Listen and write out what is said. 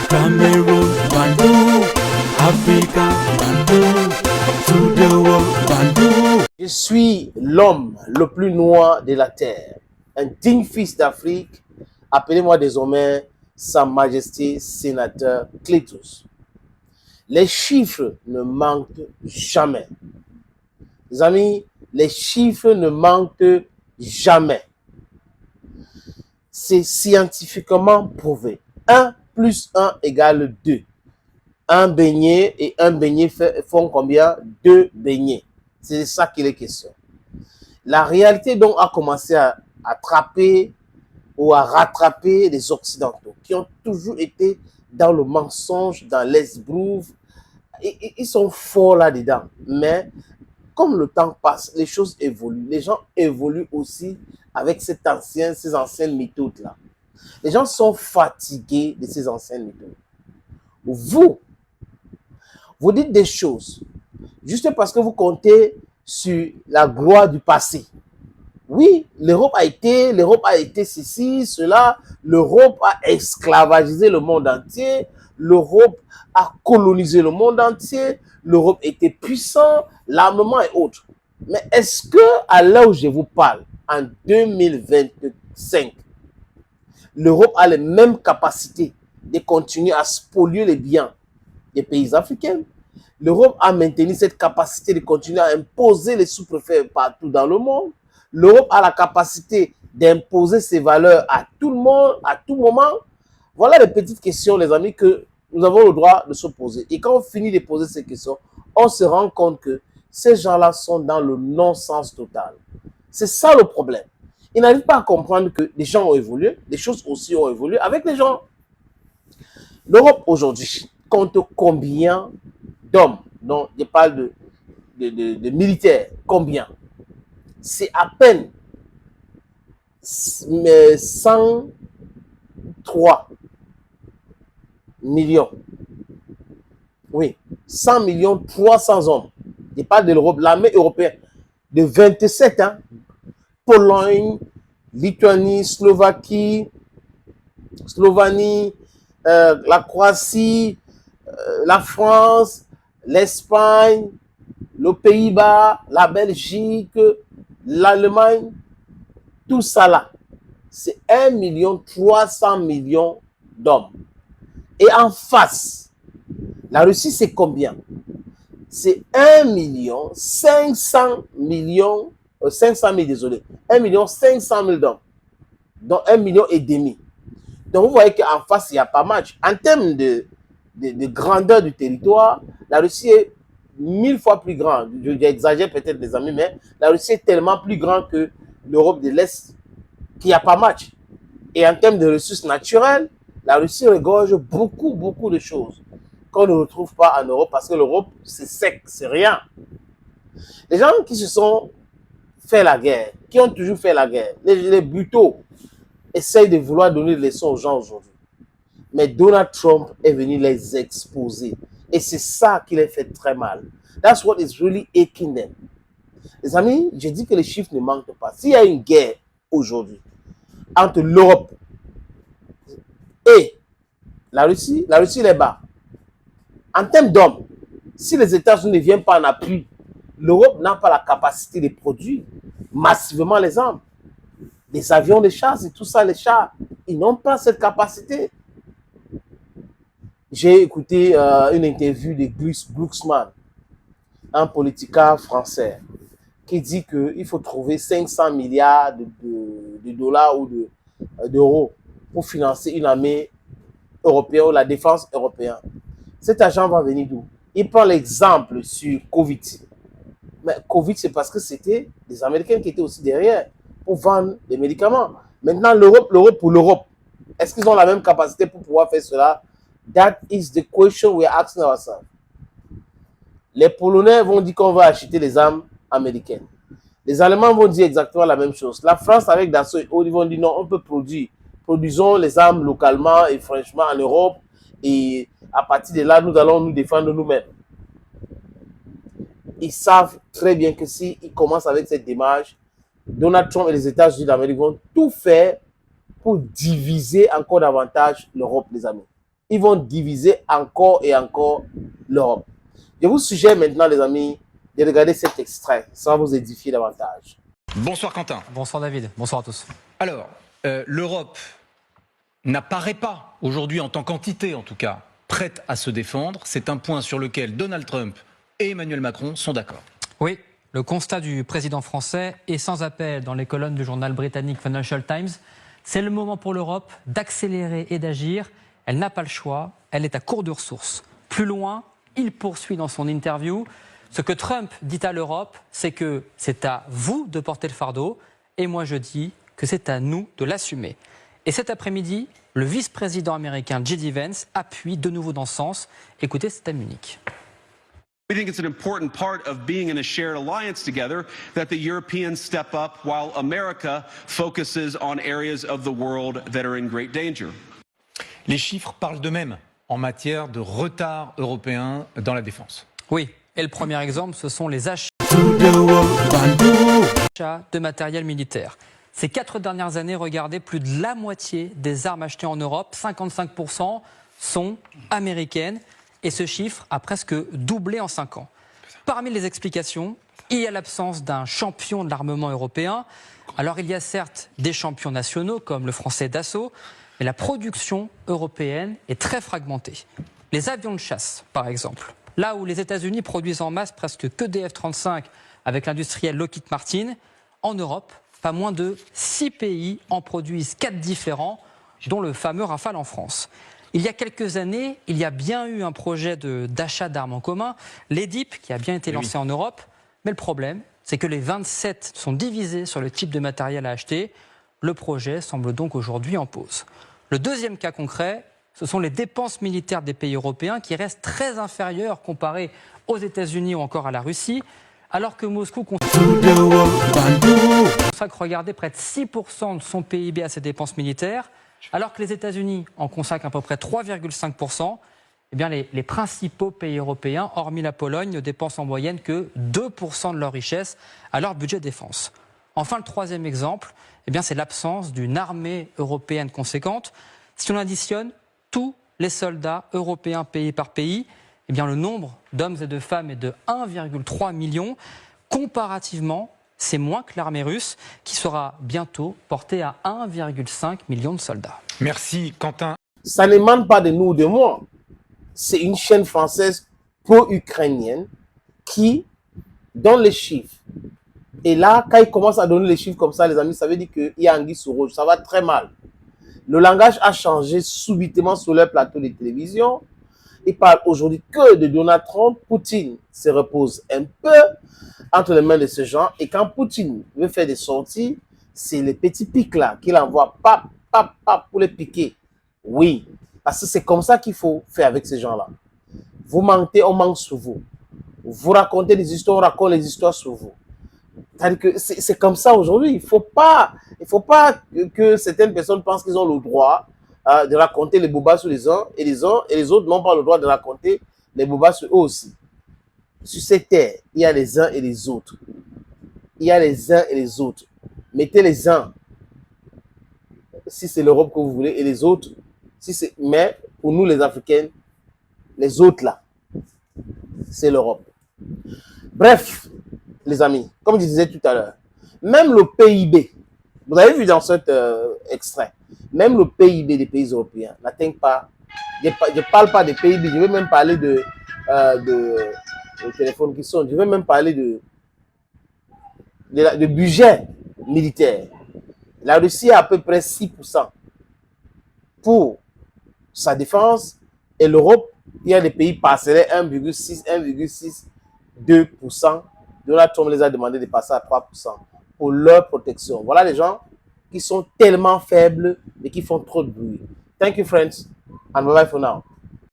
Cameroon, Bandung, Africa, Bandung, to the world, Bandung. Je suis l'homme le plus noir de la terre, un digne fils d'Afrique. Appelez-moi désormais Sa Majesté Sénateur Clétus. Les chiffres ne manquent jamais. Les amis, les chiffres ne manquent jamais. C'est scientifiquement prouvé. 1 plus 1 égale 2. Un beignet et un beignet font combien? 2 beignets. C'est de ça qu'il est question. La réalité donc a commencé à attraper ou à rattraper les Occidentaux qui ont toujours été dans le mensonge, dans l'esbrouve. Ils sont forts là-dedans. Mais comme le temps passe, les choses évoluent. Les gens évoluent aussi avec ces anciennes méthodes-là. Les gens sont fatigués de ces anciennes méthodes. Vous dites des choses juste parce que vous comptez sur la gloire du passé. Oui, l'Europe a été ceci, cela. L'Europe a esclavagisé le monde entier. L'Europe a colonisé le monde entier. L'Europe était puissante, l'armement et autres. Mais est-ce que, à l'heure où je vous parle, en 2025, l'Europe a les mêmes capacités de continuer à spolier les biens des pays africains? L'Europe a maintenu cette capacité de continuer à imposer les sous-préfets partout dans le monde. L'Europe a la capacité d'imposer ses valeurs à tout le monde, à tout moment. Voilà les petites questions, les amis, que nous avons le droit de se poser. Et quand on finit de poser ces questions, on se rend compte que ces gens-là sont dans le non-sens total. C'est ça le problème. Ils n'arrivent pas à comprendre que les gens ont évolué, les choses aussi ont évolué avec les gens. L'Europe aujourd'hui compte combien d'hommes? Donc, je parle de militaires. Combien? C'est à peine 103 millions. Oui, 100 millions 300 hommes. Je parle de l'Europe, l'armée européenne de 27 ans. Pologne, Lituanie, Slovaquie, Slovanie, la Croatie, la France, l'Espagne, le Pays-Bas, la Belgique, l'Allemagne, tout ça là, c'est 1 300 000 000 d'hommes. Et en face, la Russie, c'est combien? C'est 1 500 000 désolé, 1 500 000 d'hommes, donc 1,5 million. Donc vous voyez qu'en face, il n'y a pas match. En termes de grandeur du territoire, la Russie est 1000 fois plus grande. J'exagère peut-être les amis, mais la Russie est tellement plus grande que l'Europe de l'Est qu'il n'y a pas match. Et en termes de ressources naturelles, la Russie regorge beaucoup de choses qu'on ne retrouve pas en Europe parce que l'Europe, c'est sec, c'est rien. Les gens qui se sont fait la guerre, qui ont toujours fait la guerre, les buteaux, essayent de vouloir donner des leçons aux gens aujourd'hui. Mais Donald Trump est venu les exposer. Et c'est ça qui les fait très mal. That's what is really aching them. Les amis, j'ai dit que les chiffres ne manquent pas. S'il y a une guerre aujourd'hui entre l'Europe et la Russie est bas. En termes d'hommes, si les États-Unis ne viennent pas en appui, l'Europe n'a pas la capacité de produire massivement les armes. Les avions de chasse et tout ça, les chars, ils n'ont pas cette capacité. J'ai écouté une interview de Glucksmann, un politicien français, qui dit qu'il faut trouver 500 milliards de dollars ou d'euros pour financer une armée européenne ou la défense européenne. Cet argent va venir d'où? Il prend l'exemple sur Covid. Mais Covid, c'est parce que c'était des Américains qui étaient aussi derrière pour vendre des médicaments. Maintenant, l'Europe pour l'Europe. Est-ce qu'ils ont la même capacité pour pouvoir faire cela? That is the question we are asking ourselves. Les Polonais vont dire qu'on va acheter les armes américaines. Les Allemands vont dire exactement la même chose. La France, avec Dassault et autres, ils vont dire non, on peut produire. Produisons les armes localement et franchement en Europe. Et à partir de là, nous allons nous défendre nous-mêmes. Ils savent très bien que s'ils commencent avec cette démarche, Donald Trump et les États-Unis d'Amérique vont tout faire pour diviser encore davantage l'Europe, les amis. ils vont diviser encore et encore l'Europe. Je vous suggère maintenant, les amis, de regarder cet extrait. Ça va vous édifier davantage. Bonsoir Quentin. Bonsoir David, bonsoir à tous. Alors, l'Europe n'apparaît pas aujourd'hui en tant qu'entité, en tout cas, prête à se défendre. C'est un point sur lequel Donald Trump et Emmanuel Macron sont d'accord. Oui, le constat du président français est sans appel dans les colonnes du journal britannique Financial Times. C'est le moment pour l'Europe d'accélérer et d'agir. Elle n'a pas le choix, elle est à court de ressources. Plus loin, il poursuit dans son interview. Ce que Trump dit à l'Europe, c'est que c'est à vous de porter le fardeau, et moi je dis que c'est à nous de l'assumer. Et cet après-midi, le vice-président américain J.D. Vance appuie de nouveau dans ce sens. Écoutez, c'est à Munich. We think it's an important part of being in a shared alliance together that the Europeans step up while America focuses on areas of the world that are in great danger. Les chiffres parlent d'eux-mêmes en matière de retard européen dans la défense. Oui, et le premier exemple, ce sont les achats de matériel militaire. Ces 4 dernières années, regardez, plus de la moitié des armes achetées en Europe, 55%, sont américaines. Et ce chiffre a presque doublé en 5 ans. Parmi les explications, il y a l'absence d'un champion de l'armement européen. Alors il y a certes des champions nationaux, comme le français Dassault, mais la production européenne est très fragmentée. Les avions de chasse, par exemple. Là où les États-Unis produisent en masse presque que des F-35 avec l'industriel Lockheed Martin, en Europe, pas moins de 6 pays en produisent 4 différents, dont le fameux Rafale en France. Il y a quelques années, il y a bien eu un projet d'achat d'armes en commun, l'EDIP, qui a bien été lancé en Europe. Mais le problème, c'est que les 27 sont divisés sur le type de matériel à acheter. Le projet semble donc aujourd'hui en pause. Le deuxième cas concret, ce sont les dépenses militaires des pays européens qui restent très inférieures comparées aux États-Unis ou encore à la Russie, alors que Moscou consacre, regardez, près de 6% de son PIB à ses dépenses militaires. Alors que les États-Unis en consacrent à peu près 3,5%, eh bien les principaux pays européens, hormis la Pologne, ne dépensent en moyenne que 2% de leur richesse à leur budget défense. Enfin, le troisième exemple, eh bien, c'est l'absence d'une armée européenne conséquente. Si on additionne tous les soldats européens pays par pays, eh bien, le nombre d'hommes et de femmes est de 1,3 million. Comparativement, c'est moins que l'armée russe, qui sera bientôt portée à 1,5 million de soldats. Merci Quentin. Ça n'émane pas de nous ou de moi. C'est une chaîne française pro-ukrainienne qui donne les chiffres. Et là, quand il commence à donner les chiffres comme ça, les amis, ça veut dire qu'il y a anguille sous roche. Ça va très mal. Le langage a changé subitement sur leur plateau de télévision. Ils parlent aujourd'hui que de Donald Trump. Poutine se repose un peu entre les mains de ce gens. Et quand Poutine veut faire des sorties, c'est les petits pics là qu'il envoie, pap, pap, pap, pour les piquer. Oui, parce que c'est comme ça qu'il faut faire avec ces gens-là. Vous mentez, on ment sur vous. Vous racontez des histoires, on raconte les histoires sur vous. C'est-à-dire que c'est comme ça aujourd'hui. Il faut pas que certaines personnes pensent qu'ils ont le droit de raconter les bobas sur les uns et les autres n'ont pas le droit de raconter les bobas sur eux aussi. Sur cette terre, il y a les uns et les autres. Il y a les uns et les autres. Mettez les uns, si c'est l'Europe que vous voulez, et les autres, mais pour nous les Africains, les autres là, c'est l'Europe. Bref, les amis, comme je disais tout à l'heure, même le PIB, vous avez vu dans cet extrait, même le PIB des pays européens n'atteint pas, je ne parle pas des PIB, je vais même parler de téléphone qui sonne, je vais même parler de budget militaire. La Russie a à peu près 6% pour sa défense et l'Europe, il y a des pays parcellaires 1,6-2%. Donald Trump les a demandé de passer à 3% pour leur protection. Voilà les gens qui sont tellement faibles et qui font trop de bruit. Thank you, friends, and bye-bye for now.